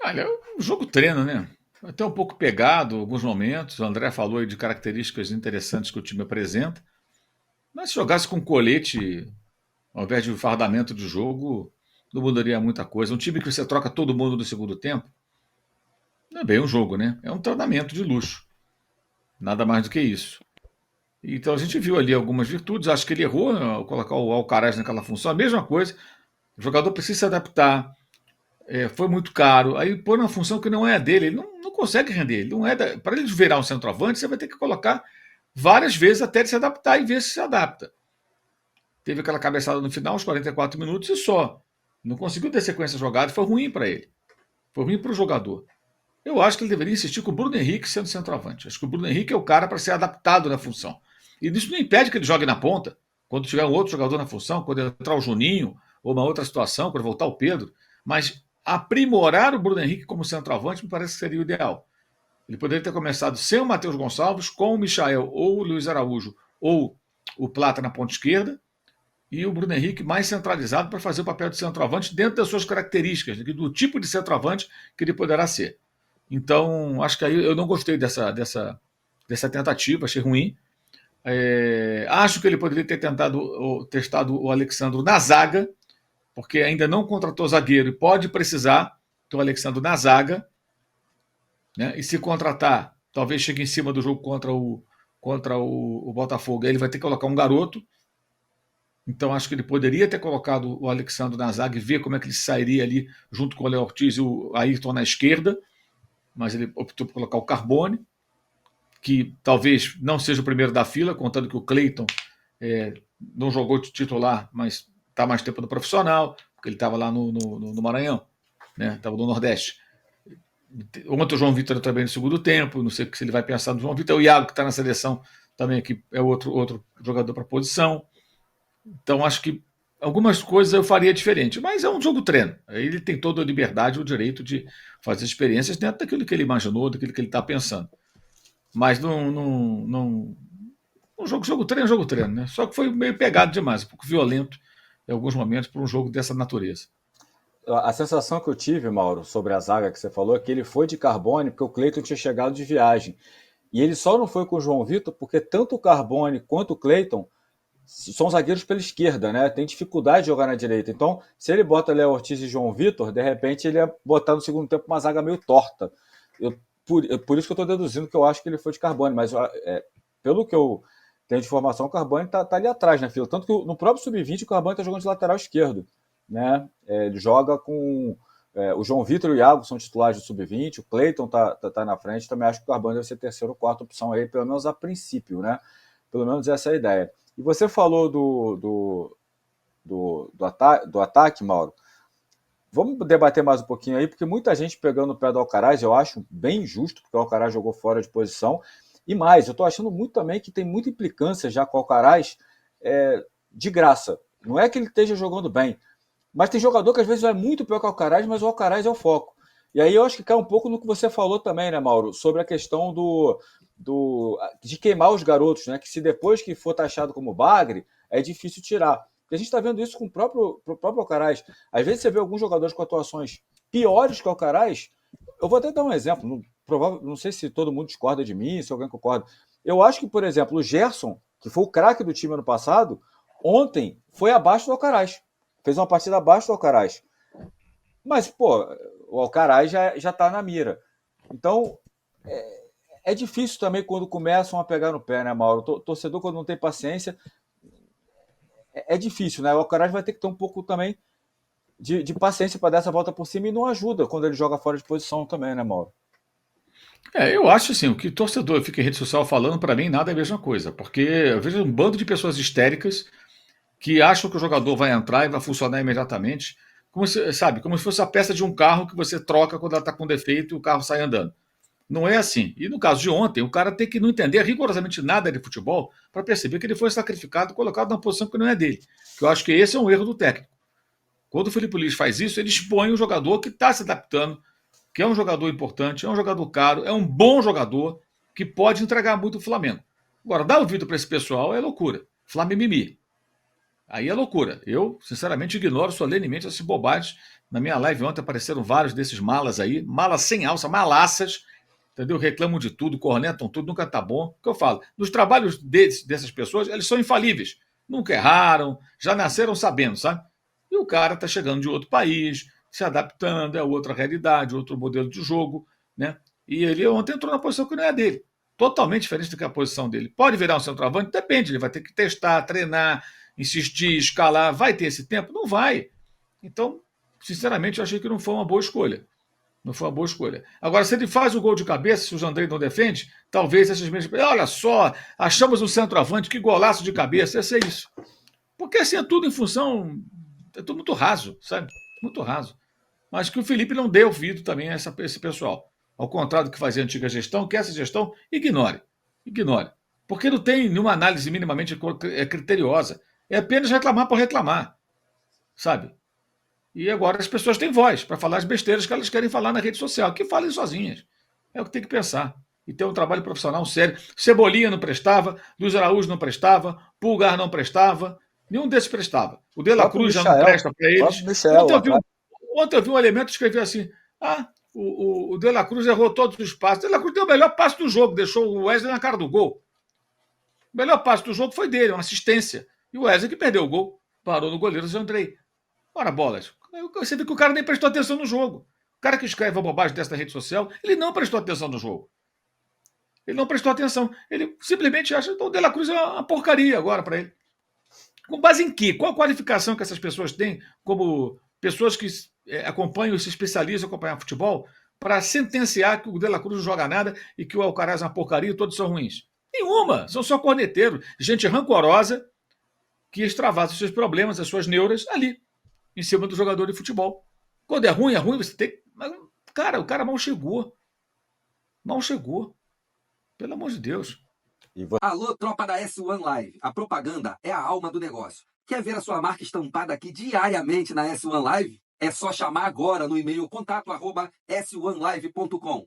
Olha, o jogo treina, né? Até um pouco pegado em alguns momentos. O André falou aí de características interessantes que o time apresenta. Mas se jogasse com colete, ao invés de fardamento de jogo, não mudaria muita coisa. Um time que você troca todo mundo no segundo tempo, não é bem um jogo, né? É um treinamento de luxo. Nada mais do que isso. Então a gente viu ali algumas virtudes. Acho que ele errou ao colocar o Alcaraz naquela função. A mesma coisa. O jogador precisa se adaptar. Foi muito caro. Aí pôr uma função que não é a dele. Ele não consegue render. Ele não é para ele virar um centroavante, você vai ter que colocar várias vezes até ele se adaptar e ver se se adapta. Teve aquela cabeçada no final, os 44 minutos e só. Não conseguiu ter sequência jogada. Foi ruim para ele. Foi ruim para o jogador. Eu acho que ele deveria insistir com o Bruno Henrique sendo centroavante. Acho que o Bruno Henrique é o cara para ser adaptado na função. E isso não impede que ele jogue na ponta. Quando tiver um outro jogador na função, quando entrar o Juninho, ou uma outra situação, quando voltar o Pedro. Mas aprimorar o Bruno Henrique como centroavante me parece que seria o ideal. Ele poderia ter começado sem o Matheus Gonçalves, com o Michael ou o Luiz Araújo, ou o Plata na ponta esquerda, e o Bruno Henrique mais centralizado para fazer o papel de centroavante dentro das suas características, do tipo de centroavante que ele poderá ser. Então, acho que aí eu não gostei dessa tentativa, achei ruim. Acho que ele poderia ter testado o Alexandre na zaga, porque ainda não contratou zagueiro e pode precisar do Alexandre na zaga, né? E se contratar, talvez chegue em cima do jogo contra o Botafogo, aí ele vai ter que colocar um garoto. Então acho que ele poderia ter colocado o Alexandre na zaga e ver como é que ele sairia ali junto com o Léo Ortiz e o Ayrton na esquerda, mas ele optou por colocar o Carbone, que talvez não seja o primeiro da fila, contando que o Cleiton não jogou de titular, mas está mais tempo no profissional, porque ele estava lá no Maranhão, né? Estava no Nordeste. Ontem o João Vitor também no segundo tempo, não sei se ele vai pensar no João Vitor, o Iago que está na seleção também aqui é outro jogador para a posição. Então acho que algumas coisas eu faria diferente, mas é um jogo treino. Ele tem toda a liberdade, o direito de fazer experiências dentro daquilo que ele imaginou, daquilo que ele está pensando. Mas um jogo treino é jogo treino, né? Só que foi meio pegado demais, um pouco violento em alguns momentos para um jogo dessa natureza. A sensação que eu tive, Mauro, sobre a zaga que você falou, é que ele foi de Carbone porque o Cleiton tinha chegado de viagem. E ele só não foi com o João Vitor porque tanto o Carbone quanto o Cleiton são zagueiros pela esquerda, né? Tem dificuldade de jogar na direita. Então, se ele bota Léo Ortiz e João Vitor, de repente ele ia botar no segundo tempo uma zaga meio torta. Por isso que eu estou deduzindo que eu acho que ele foi de Carbone, mas pelo que eu tenho de informação, o Carbone tá ali atrás na fila. Tanto que no próprio Sub-20 o Carbone está jogando de lateral esquerdo. Né? Ele joga com. O João Vitor e o Iago são titulares do Sub-20, o Cleiton tá na frente, também acho que o Carbone deve ser terceira ou quarta opção aí, pelo menos a princípio, né? Pelo menos essa é a ideia. E você falou do ataque, Mauro. Vamos debater mais um pouquinho aí, porque muita gente pegando o pé do Alcaraz, eu acho bem injusto, porque o Alcaraz jogou fora de posição. E mais, eu estou achando muito também que tem muita implicância já com o Alcaraz de graça. Não é que ele esteja jogando bem, mas tem jogador que às vezes vai muito pior que o Alcaraz, mas o Alcaraz é o foco. E aí eu acho que cai um pouco no que você falou também, né, Mauro? Sobre a questão de queimar os garotos, né? Que se depois que for taxado como bagre, é difícil tirar. Porque a gente está vendo isso com o próprio Alcaraz. Às vezes você vê alguns jogadores com atuações piores que o Alcaraz. Eu vou até dar um exemplo. Não sei se todo mundo discorda de mim, se alguém concorda. Eu acho que, por exemplo, o Gerson, que foi o craque do time ano passado, ontem foi abaixo do Alcaraz. Fez uma partida abaixo do Alcaraz. Mas, pô, o Alcaraz já tá na mira. Então, é difícil também quando começam a pegar no pé, né, Mauro? O torcedor, quando não tem paciência, é difícil, né? O Alcaraz vai ter que ter um pouco também de paciência para dar essa volta por cima e não ajuda quando ele joga fora de posição também, né, Mauro? Eu acho assim, o que torcedor fica em rede social falando, para mim, nada é a mesma coisa. Porque eu vejo um bando de pessoas histéricas que acham que o jogador vai entrar e vai funcionar imediatamente, como se fosse a peça de um carro que você troca quando ela está com defeito e o carro sai andando. Não é assim. E no caso de ontem, o cara tem que não entender rigorosamente nada de futebol para perceber que ele foi sacrificado, colocado numa posição que não é dele. Que eu acho que esse é um erro do técnico. Quando o Felipe Luiz faz isso, ele expõe um jogador que está se adaptando, que é um jogador importante, é um jogador caro, é um bom jogador que pode entregar muito o Flamengo. Agora, dar ouvido para esse pessoal é loucura. Flamimimi. Aí é loucura. Eu, sinceramente, ignoro solenemente essas bobagens. Na minha live ontem apareceram vários desses malas aí, malas sem alça, malaças, entendeu? Reclamam de tudo, cornetam tudo, nunca tá bom. O que eu falo? Nos trabalhos dessas pessoas, eles são infalíveis. Nunca erraram, já nasceram sabendo, sabe? E o cara tá chegando de outro país, se adaptando, é outra realidade, outro modelo de jogo, né? E ele ontem entrou na posição que não é dele. Totalmente diferente do que a posição dele. Pode virar um centroavante? Depende, ele vai ter que testar, treinar, insistir, escalar. Vai ter esse tempo? Não vai. Então, sinceramente, eu achei que não foi uma boa escolha. Não foi uma boa escolha. Agora, se ele faz o gol de cabeça, se o Jandrei não defende, talvez essas mesmas. Olha só, achamos um centroavante, que golaço de cabeça. Ia ser isso. Porque assim é tudo em função. É tudo muito raso, sabe? Muito raso. Mas que o Felipe não dê ouvido também a esse pessoal. Ao contrário do que fazia a antiga gestão, que essa gestão ignore. Ignore. Porque não tem nenhuma análise minimamente criteriosa. É apenas reclamar por reclamar. Sabe? E agora as pessoas têm voz para falar as besteiras que elas querem falar na rede social. Que falem sozinhas. É o que tem que pensar. E ter um trabalho profissional sério. Cebolinha não prestava, Luiz Araújo não prestava, Pulgar não prestava, nenhum desses prestava. O De La Cruz já não presta para eles. Ontem eu vi um elemento que escreveu assim: o De La Cruz errou todos os passes. O De La Cruz deu o melhor passe do jogo, deixou o Wesley na cara do gol. O melhor passe do jogo foi dele, uma assistência. E o Wesley que perdeu o gol, parou no goleiro Jandrei. Ora, bolas. Você vê que o cara nem prestou atenção no jogo. O cara que escreve a bobagem dessa rede social, ele não prestou atenção no jogo. Ele não prestou atenção. Ele simplesmente acha que o De La Cruz é uma porcaria agora para ele. Com base em quê? Qual a qualificação que essas pessoas têm como pessoas que acompanham e se especializam em acompanhar futebol para sentenciar que o De La Cruz não joga nada e que o Alcaraz é uma porcaria e todos são ruins? Nenhuma. São só corneteiros. Gente rancorosa que extravasa os seus problemas, as suas neuras ali, em cima do jogador de futebol. Quando é ruim, você tem. Mas, cara, o cara mal chegou. Mal chegou. Pelo amor de Deus. Alô, tropa da S1 Live. A propaganda é a alma do negócio. Quer ver a sua marca estampada aqui diariamente na S1 Live? É só chamar agora no e-mail contato@s1live.com.